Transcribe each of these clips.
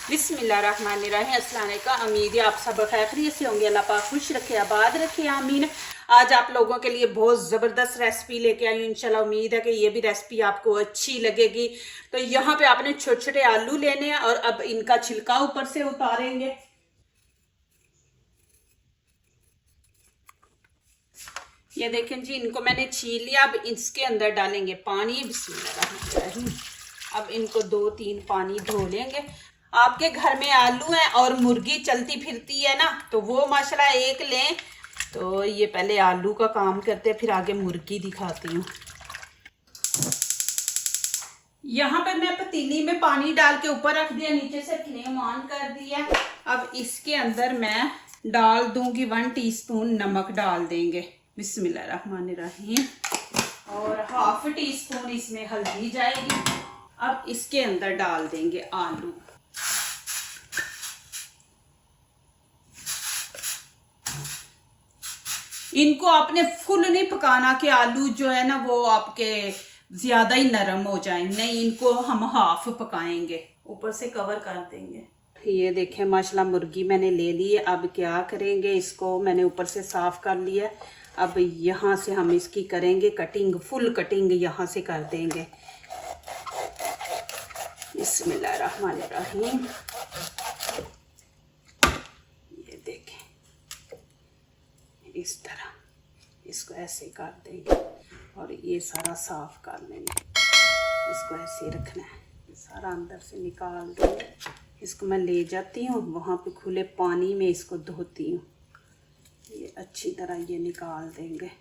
बिस्मिल्लाहिर्रहमानिर्रहीम। अस्सलाम वालेकुम। उम्मीद है आप सब खैरियत से होंगे। अल्लाह पाक खुश रखे, आबाद रखे, आमीन। आज आप लोगों के लिए बहुत ज़बरदस्त रेसिपी लेके आई हूँ। इंशाल्लाह उम्मीद है कि ये भी रेसिपी आपको अच्छी लगेगी। तो यहाँ पे आपने छोटे छोटे आलू लेने हैं और अब इनका छिलका ऊपर से उतारेंगे। ये देखें जी, इनको मैंने छील लिया। अब इसके अंदर डालेंगे पानी। बिस्मिल्लाहिर्रहमानिर्रहीम। अब इनको 2-3 पानी धो लेंगे। आपके घर में आलू हैं और मुर्गी चलती फिरती है ना, तो वो माशाल्लाह एक लें। तो ये पहले आलू का काम करते हैं, फिर आगे मुर्गी दिखाती हूँ। यहाँ पे मैं पतीली में पानी डाल के ऊपर रख दिया, नीचे से फ्लेम ऑन कर दिया। अब इसके अंदर मैं डाल दूंगी 1 टीस्पून नमक डाल देंगे। बिस्मिल्लाहिर्रहमानिर्रहीम। और 1/2 टीस्पून इसमें हल्दी जाएगी। अब इसके अंदर डाल देंगे आलू। इनको आपने फुल नहीं पकाना कि आलू जो है ना वो आपके ज्यादा ही नरम हो जाए, नहीं, इनको हम हाफ पकाएंगे, ऊपर से कवर कर देंगे। ये देखें माशाल्लाह मुर्गी मैंने ले ली है। अब क्या करेंगे, इसको मैंने ऊपर से साफ कर लिया। अब यहाँ से हम इसकी करेंगे कटिंग, फुल कटिंग यहाँ से कर देंगे। बिस्मिल्लाहिर्रहमानिर्रहीम। ये देखें इस तरह इसको ऐसे कर देंगे और ये सारा साफ कर लेंगे। इसको ऐसे रखना है, सारा अंदर से निकाल देंगे। इसको मैं ले जाती हूँ वहाँ पे खुले पानी में, इसको धोती हूँ। ये अच्छी तरह ये निकाल देंगे।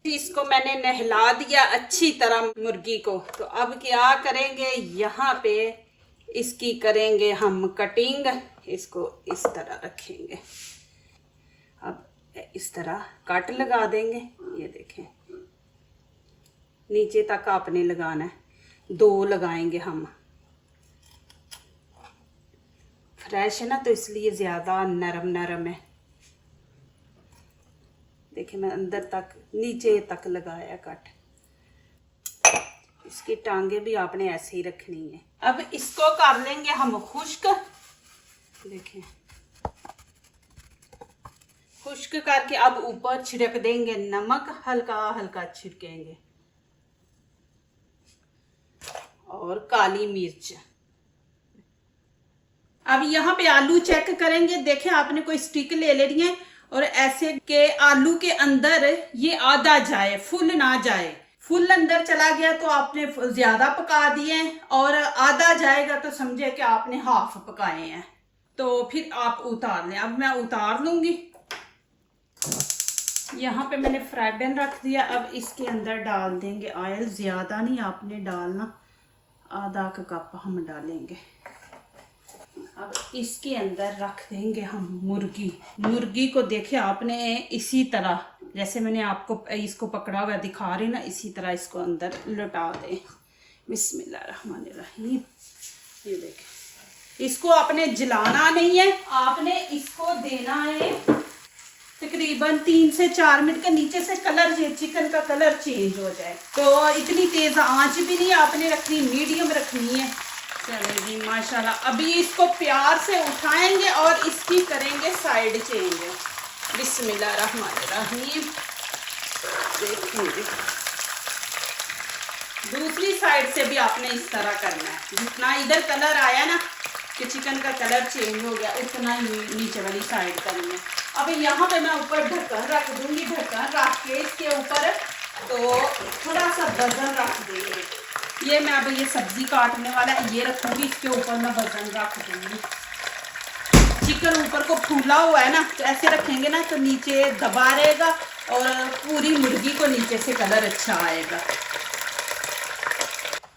इसको मैंने नहला दिया अच्छी तरह मुर्गी को। तो अब क्या करेंगे, यहाँ पे इसकी करेंगे हम कटिंग। इसको इस तरह रखेंगे। अब इस तरह कट लगा देंगे। ये देखें नीचे तक आपने लगाना है, 2 लगाएंगे हम। फ्रेश है ना तो इसलिए ज़्यादा नरम नरम है। देखिए मैं अंदर तक नीचे तक लगाया कट। इसकी टांगे भी आपने ऐसे ही रखनी है। अब इसको कर लेंगे हम खुश्क। देखें खुश्क करके अब ऊपर छिड़क देंगे नमक, हल्का हल्का छिड़केंगे, और काली मिर्च। अब यहाँ पे आलू चेक करेंगे। देखें आपने कोई स्टिक ले लेनी है और ऐसे के आलू के अंदर ये आधा जाए, फुल ना जाए। फुल अंदर चला गया तो आपने ज्यादा पका दिए, और आधा जाएगा तो समझे कि आपने हाफ पकाए हैं। तो फिर आप उतार लें। अब मैं उतार लूंगी। यहाँ पे मैंने फ्राई पैन रख दिया। अब इसके अंदर डाल देंगे ऑयल। ज्यादा नहीं आपने डालना, आधा कप हम डालेंगे। अब इसके अंदर रख देंगे हम मुर्गी। मुर्गी को देखे आपने इसी तरह, जैसे मैंने आपको इसको पकड़ा हुआ दिखा रही ना, इसी तरह इसको अंदर लुटा दें। बिस्मिल्लाहिर्रहमानिर्रहीम। ये देखें, इसको आपने जलाना नहीं है, आपने इसको देना है तकरीबन 3 से 4 मिनट के। नीचे से कलर, चिकन का कलर चेंज हो जाए। तो इतनी तेज आंच भी नहीं आपने रखनी, मीडियम रखनी है। चलेगी माशाल्लाह। अभी इसको प्यार से उठाएंगे और इसकी करेंगे साइड चेंज। बिस्मिल्लाहिर्रहमानिर्रहीम। देखेंगे दूसरी साइड से भी आपने इस तरह करना है। जितना इधर कलर आया ना कि चिकन का कलर चेंज हो गया, उतना ही नीचे वाली साइड करनी है। अब यहाँ पे मैं ऊपर ढक्कन रख दूंगी। ढक्कन रख के इसके ऊपर तो थोड़ा सा वजन रख देंगे। ये मैं अब ये सब्जी काटने वाला है, ये रखूंगी, इसके ऊपर मैं वजन रख दूंगी। चिकन ऊपर को फूला हुआ है ना, तो ऐसे रखेंगे ना तो नीचे दबा रहेगा और पूरी मुर्गी को नीचे से कलर अच्छा आएगा।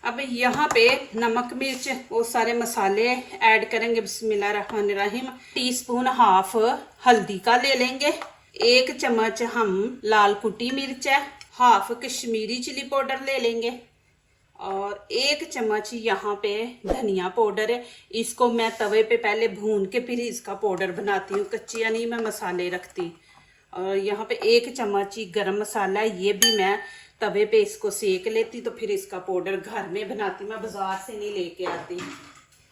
अब यहाँ पे नमक मिर्च वो सारे मसाले ऐड करेंगे। बिस्मिल्लाहिर्रहमानिर्रहीम। 1.5 टीस्पून हल्दी का ले लेंगे। 1 चम्मच हम लाल कुटी मिर्च है, 1/2 कश्मीरी चिली पाउडर ले लेंगे, और 1 चम्मच यहाँ पे धनिया पाउडर है। इसको मैं तवे पे पहले भून के फिर इसका पाउडर बनाती हूँ, कच्चिया नहीं मैं मसाले रखती। और यहाँ पे 1 चम्मच ही गरम मसाला है, ये भी मैं तवे पे इसको सेक लेती तो फिर इसका पाउडर घर में बनाती, मैं बाजार से नहीं लेके आती।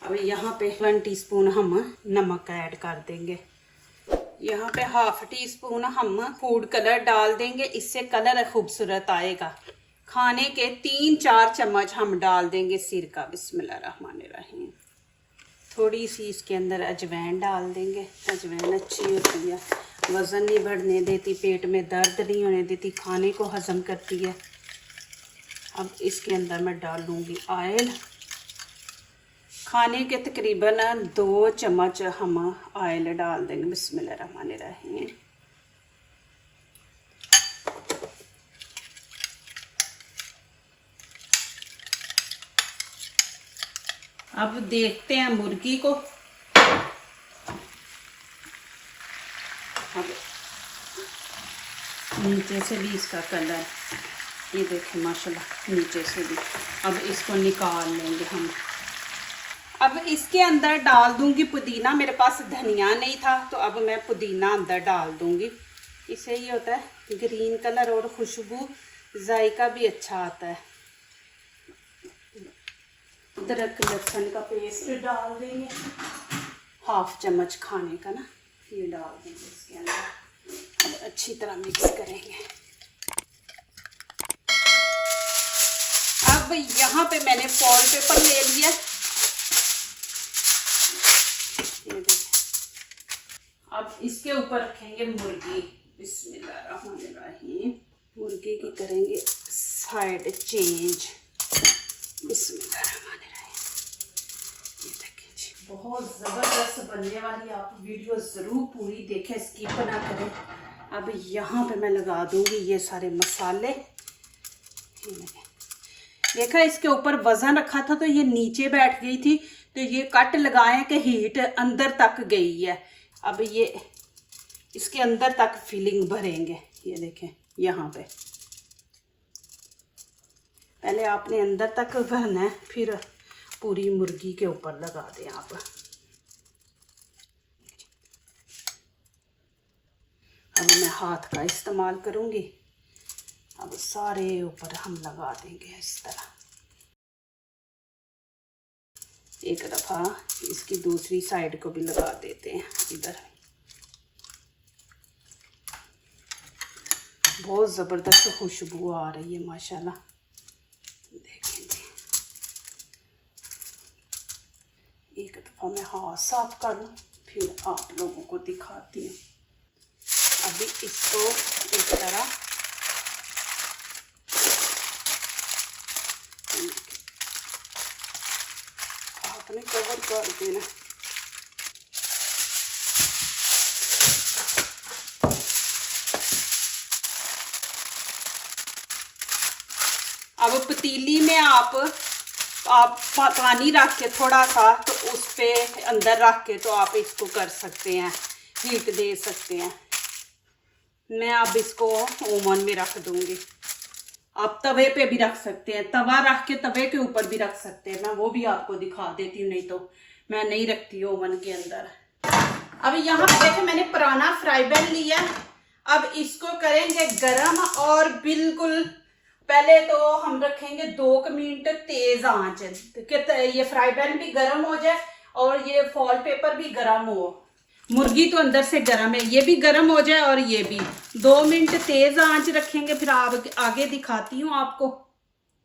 अब यहाँ पे 1 टीस्पून हम नमक ऐड कर देंगे। यहाँ पे ½ टीस्पून हम फूड कलर डाल देंगे, इससे कलर खूबसूरत आएगा। खाने के 3-4 चम्मच हम डाल देंगे सिरका। बिस्मिल्लाहिर्रहमानिर्रहीम। थोड़ी सी इसके अंदर अजवाइन डाल देंगे। अजवाइन अच्छी होती है, वज़न नहीं बढ़ने देती, पेट में दर्द नहीं होने देती, खाने को हज़म करती है। अब इसके अंदर मैं डाल लूँगी ऑयल। खाने के तकरीबन 2 चम्मच हम ऑयल डाल देंगे। बिस्मिल्लाहिर्रहमानिर्रहीम। अब देखते हैं मुर्गी को। अब नीचे से भी इसका कलर, ये देखें माशाल्लाह, नीचे से भी। अब इसको निकाल लेंगे हम। अब इसके अंदर डाल दूंगी पुदीना। मेरे पास धनिया नहीं था तो अब मैं पुदीना अंदर डाल दूंगी। इससे ये होता है ग्रीन कलर और खुशबू, जायका भी अच्छा आता है। अदरक लहसुन का पेस्ट डाल देंगे, ½ चम्मच खाने का ना, ये डाल देंगे इसके अंदर। अब अच्छी तरह मिक्स करेंगे। अब यहाँ पे मैंने फॉल पेपर ले लिया, ये देखिए। अब इसके ऊपर रखेंगे मुर्गी। बिस्मिल्लाहिर्रहमानिर्रहीम। मुर्गी की करेंगे साइड चेंज। बिस्मिल्लाहिर्रहमानिर्रहीम। ये देखें जी, बहुत ज़बरदस्त बनने वाली। आप वीडियो ज़रूर पूरी देखें, स्किप ना करें। अब यहाँ पे मैं लगा दूँगी ये सारे मसाले। देखा, इसके ऊपर वज़न रखा था तो ये नीचे बैठ गई थी, तो ये कट लगाएं कि हीट अंदर तक गई है। अब ये इसके अंदर तक फिलिंग भरेंगे। ये देखें यहाँ पे पहले आपने अंदर तक भरना है, फिर पूरी मुर्गी के ऊपर लगा दें आप। अब मैं हाथ का इस्तेमाल करूँगी। अब सारे ऊपर हम लगा देंगे इस तरह। एक दफ़ा इसकी दूसरी साइड को भी लगा देते हैं इधर। बहुत ज़बरदस्त खुशबू आ रही है माशाल्लाह। देखें जी, एक दफ़ा मैं हाथ साफ कर लूँ, फिर आप लोगों को दिखाती हूँ। अभी इसको इस तरह आपने कवर कर देना। अब पतीली में आप पानी रख के थोड़ा सा, तो उस पे अंदर रख के तो आप इसको कर सकते हैं, हीट दे सकते हैं। मैं अब इसको ओवन में रख दूंगी। आप तवे पे भी रख सकते हैं, तवा रख के तवे के ऊपर भी रख सकते हैं। मैं वो भी आपको दिखा देती हूँ, नहीं तो मैं नहीं रखती ओवन के अंदर। अब यहाँ पे देखें, मैंने पुराना फ्राई पैन लिया। अब इसको करेंगे गरम, और बिल्कुल पहले तो हम रखेंगे 2 मिनट तेज आंच, ये फ्राई पैन भी गर्म हो जाए और ये फॉल पेपर भी गर्म हो। मुर्गी तो अंदर से गर्म है, ये भी गर्म हो जाए और ये भी। 2 मिनट तेज आंच रखेंगे, फिर आगे दिखाती हूँ आपको।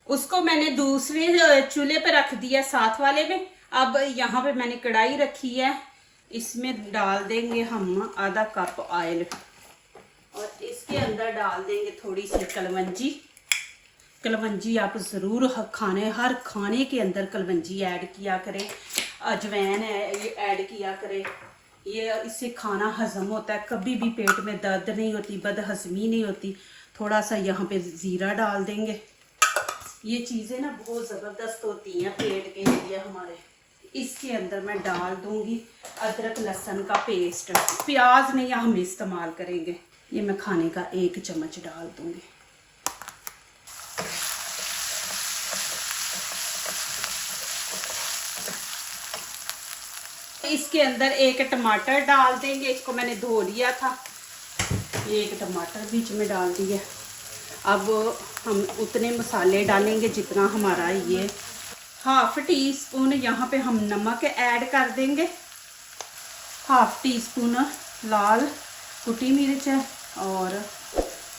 उसको मैंने दूसरे चूल्हे पे रख दिया, साथ वाले में। अब यहाँ पे मैंने कढ़ाई रखी है, इसमें डाल देंगे हम ½ कप ऑयल, और इसके अंदर डाल देंगे थोड़ी सी कलवंजी। कलवंजी आप ज़रूर हर खाने के अंदर कलवंजी ऐड किया करें। अजवाइन है ये ऐड किया करें, ये इससे खाना हज़म होता है, कभी भी पेट में दर्द नहीं होती, बदहज़मी नहीं होती। थोड़ा सा यहाँ पे ज़ीरा डाल देंगे। ये चीज़ें ना बहुत ज़बरदस्त होती हैं पेट के लिए हमारे। इसके अंदर मैं डाल दूँगी अदरक लहसुन का पेस्ट। प्याज नहीं हम इस्तेमाल करेंगे। ये मैं खाने का 1 चम्मच डाल दूँगी। इसके अंदर 1 टमाटर डाल देंगे, इसको मैंने धो लिया था। 1 टमाटर बीच में डाल दिया। अब हम उतने मसाले डालेंगे जितना हमारा ये हाफ टी स्पून यहाँ पे हम नमक ऐड कर देंगे, हाफ टी स्पून लाल कुटी मिर्च है और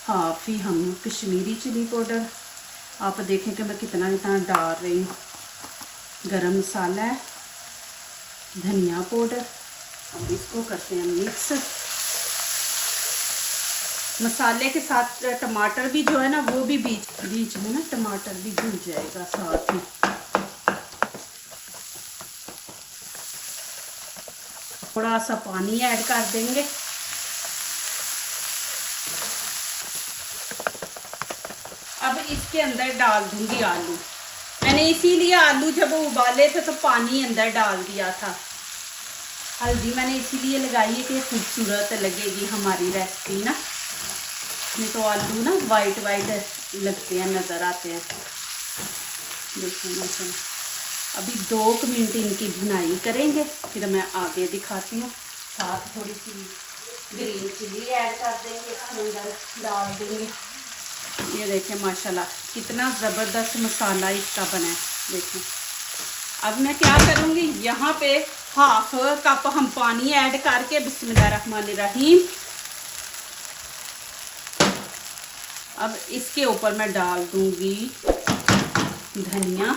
हाफ ही हम कश्मीरी चिली पाउडर। आप देखें कि मैं कितना इतना डाल रही हूँ। गरम मसाला है, धनिया पाउडर, और इसको करते हैं मिक्स। मसाले के साथ टमाटर भी जो है ना वो भी बीच बीच में ना टमाटर भी भून जाएगा साथ ही। थोड़ा सा पानी ऐड कर देंगे। अब इसके अंदर डाल दूंगी आलू। मैंने इसीलिए आलू जब उबाले थे तो पानी अंदर डाल दिया था। हल्दी मैंने इसीलिए लगाई है कि खूबसूरत लगेगी हमारी रेसिपी ना, नहीं तो आलू ना वाइट वाइट लगते हैं, नज़र आते हैं। देखिए मौसम अभी 2 मिनट इनकी भुनाई करेंगे, फिर मैं आगे दिखाती हूँ। साथ थोड़ी सी ग्रीन चिली ऐड कर देंगे, इसके अंदर डाल देंगे। ये देखें माशाल्लाह कितना ज़बरदस्त मसाला इसका बना है। देखें अब मैं क्या करूँगी, यहाँ पे हाफ कप हम पानी ऐड करके बिस्मिल्लाहिर्रहमानिर्रहीम अब इसके ऊपर मैं डाल दूंगी धनिया।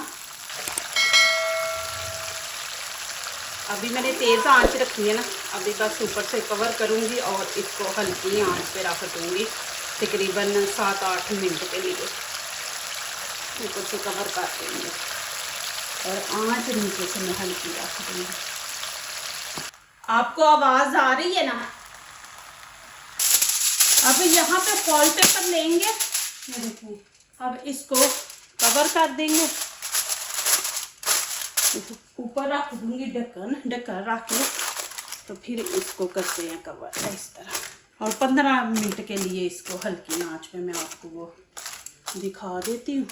अभी मैंने तेज़ आंच रखी है ना, अभी बस ऊपर से कवर करूँगी और इसको हल्की आंच पे रख दूँगी तकरीबन 7-8 मिनट के लिए। ऊपर से कवर कर देंगे और आंच नीचे से मैं हल्की रख दूँगी। आपको आवाज़ आ रही है ना? अब यहाँ पे फॉइल पेपर लेंगे, ये देखिए। अब इसको कवर कर देंगे, ऊपर रख दूंगी ढक्कन रख के, तो फिर इसको करते हैं कवर इस तरह। और 15 मिनट के लिए इसको हल्की आंच पे मैं आपको वो दिखा देती हूँ।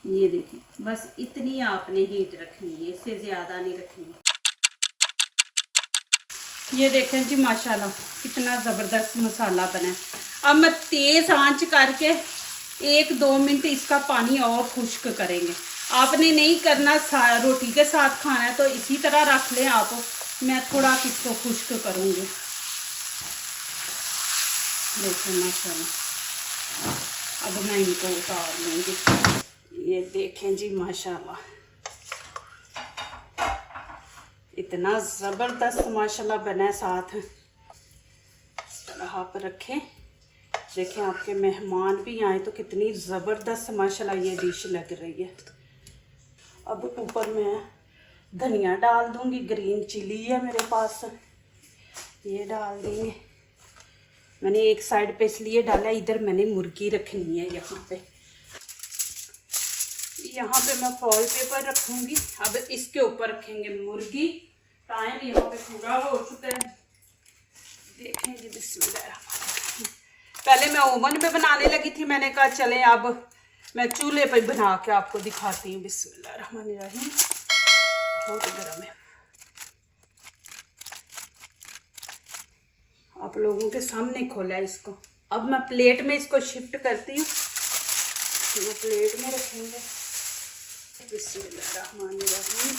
ये देखिए बस इतनी आपने हीट रखनी है, इससे ज़्यादा नहीं रखनी। ये देखें जी माशाल्लाह कितना ज़बरदस्त मसाला बना है। अब मैं तेज़ आंच करके 1-2 मिनट इसका पानी और खुश्क करेंगे। आपने नहीं करना, रोटी के साथ खाना है तो इसी तरह रख लें आप। मैं थोड़ा इसको खुश्क करूँगी। देखो माशाल्लाह अब मैं इनको उतार लूँगी। ये देखें जी माशाल्लाह इतना ज़बरदस्त माशाल्लाह बना है। साथ इस तरह आप रखें। देखें आपके मेहमान भी आए तो कितनी ज़बरदस्त माशाल्लाह ये डिश लग रही है। अब ऊपर मैं धनिया डाल दूंगी, ग्रीन चिली है मेरे पास, ये डाल देंगे। मैंने एक साइड पे इसलिए डाला, इधर मैंने मुर्गी रखनी है। यहाँ पे मैं फॉइल पेपर रखूँगी। अब इसके ऊपर रखेंगे मुर्गी। टाइम यहाँ पे पूरा हो चुका है। देखें जी बिस्मिल्लाह। पहले मैं ओवन पे बनाने लगी थी, मैंने कहा चलें अब मैं चूल्हे पे बना के आपको दिखाती हूँ। बिस्मिल्लाहिर्रहमानिर्रहीम। बहुत गर्म है, आप लोगों के सामने खोला है इसको। अब मैं प्लेट में इसको शिफ्ट करती हूँ। वो प्लेट में रखेंगे। बिस्मिल्लाहिर्रहमानिर्रहीम।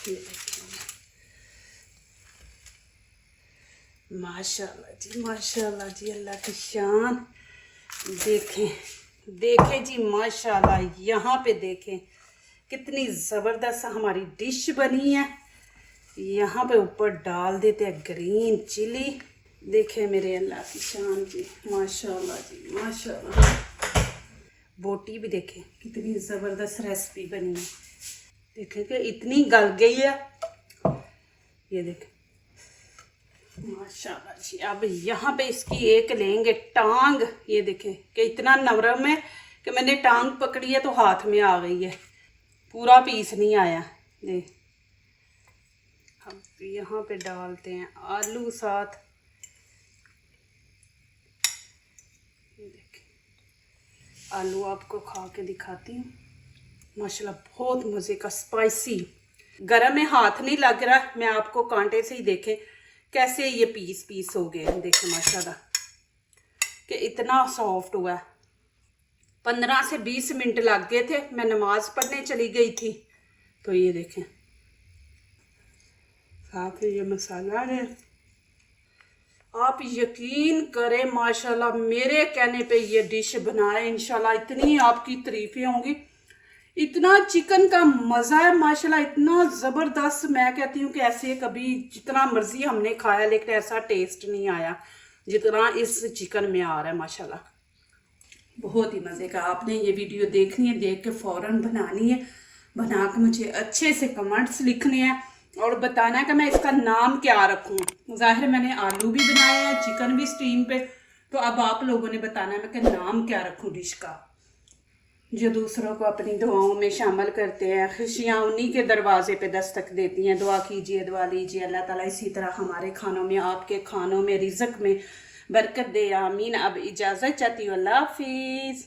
ये देखेंगे माशाल्लाह जी अल्लाह की शान। देखें जी माशाल्लाह, यहाँ पे देखें कितनी ज़बरदस्त हमारी डिश बनी है। यहाँ पे ऊपर डाल देते हैं ग्रीन चिली। देखें मेरे अल्लाह की शान जी माशाल्लाह जी माशाल्लाह। बोटी भी देखें कितनी ज़बरदस्त रेसिपी बनी है। देखें कि इतनी गल गई है, ये देखें माशाल्लाह जी। अब यहाँ पे इसकी एक लेंगे टांग। ये देखें कि इतना नरम है कि मैंने टांग पकड़ी है तो हाथ में आ गई है, पूरा पीस नहीं आया। देख अब यहाँ पे डालते हैं आलू साथ। ये देखें आलू आपको खा के दिखाती हूँ। माशाल्लाह बहुत मज़े का स्पाइसी। गरम में हाथ नहीं लग रहा, मैं आपको कांटे से ही देखें कैसे ये पीस हो गए हैं। देखें माशाल्लाह कि इतना सॉफ्ट हुआ है। 15 से 20 मिनट लग गए थे, मैं नमाज पढ़ने चली गई थी। तो ये देखें साथ ये मसाला है। आप यकीन करें माशाल्लाह, मेरे कहने पे ये डिश बनाए, इंशाल्लाह इतनी आपकी तारीफें होंगी। इतना चिकन का मज़ा है माशाल्लाह, इतना ज़बरदस्त। मैं कहती हूँ कि ऐसे कभी जितना मर्जी हमने खाया लेकिन ऐसा टेस्ट नहीं आया जितना इस चिकन में आ रहा है माशाल्लाह। बहुत ही मज़े का। आपने ये वीडियो देखनी है, देख के फ़ौरन बनानी है, बना के मुझे अच्छे से कमेंट्स लिखने हैं और बताना है कि मैं इसका नाम क्या रखूं। ज़ाहिर मैंने आलू भी बनाए हैं, चिकन भी स्टीम पे, तो अब आप लोगों ने बताना है मैं कि नाम क्या रखूं डिश का। जो दूसरों को अपनी दुआओं में शामिल करते हैं, खुशियाँ उन्हीं के दरवाजे पे दस्तक देती हैं। दुआ कीजिए, दुआ लीजिए, अल्लाह ताला इसी तरह हमारे खानों में, आपके खानों में, रिज़्क़ में बरकत दे, आमीन। अब इजाज़त चाहती हूँ, अल्लाह हाफिज़।